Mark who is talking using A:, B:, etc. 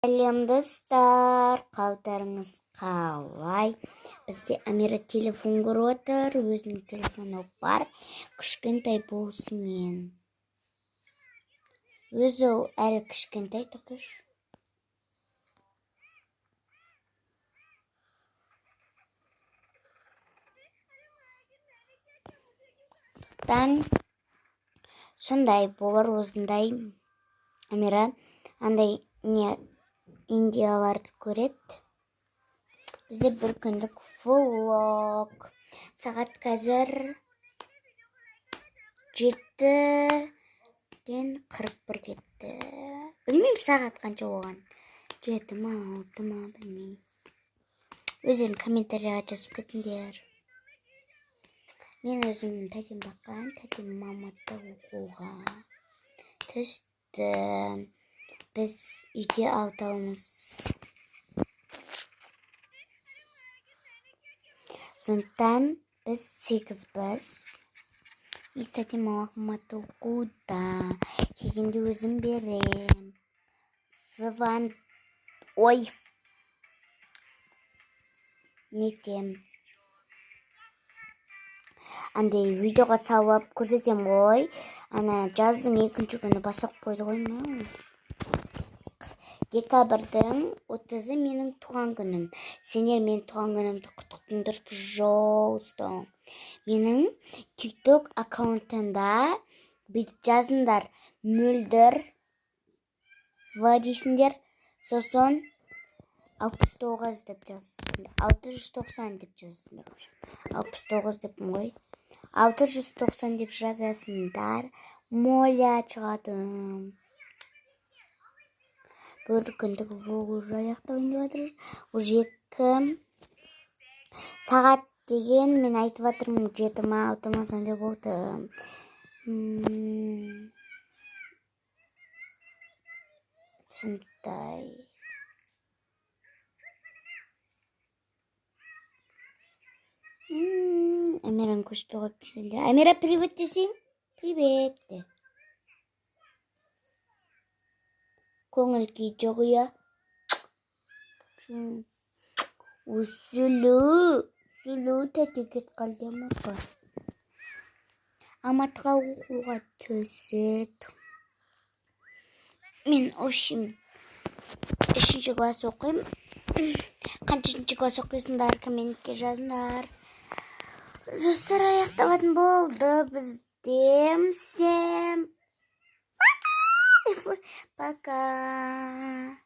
A: Сәлем достар, қалдарыңыз қалай? Бізде Амира телефон көріп отыр, өзінің телефоны бар, кішкентай болысымен. Өзі әлі кішкентай тұқыш. Сондай болар осындай Амира андай не Индияларды көреді. Бізде бір күндік влог. Сағат қазір 7:41 кетті. Білмеймін сағат қанша болған. 7 ма 6 ма білмеймін. Өздерің комментарияға жазып кетіңдер. Мен өзім тәтем баққан, тәтем маматта оқуға түсті. Біз үйде алтауымыз. Сондықтан біз 8-біз. Тәтем маматта оқуда. Келгенде өзім берем. Нетем. Андай видеоға салып көрсетем ғой. Ана жаздың 2-ші күні бастап қойды ғой мен. Декабрьдің 30-ы менің туған күнім. Сендер мен туған күнімді құттықтыңдар жоғыстың. Менің TikTok аккаунтында бүйтіп жазыңдар. Мөлдір дейсіңдер. Сосын 69 деп жазыңдар. 690 деп жазыңдар. 69 деппін ғой. 690 деп жазасыңдар. Моля шығадым. Бір күндік влог уже аяқталайын деп жатыр. Уже 2 сағат деген мен айтып жатырмын. 7 ма 6 ма сондай болды. Сондай. Амираны көшпей қойып. Амира, привет десең? Привет де. Көңіл күй жоғия. Сүлу тәте кет қалды амақа. Аматқа оқуға түсет. Мен общем 3-ші класс оқимын. Қаншыншы класс оқисыңдар, комментке жазыңдар. Достар, аяқталатын болды бізде. Всем пока.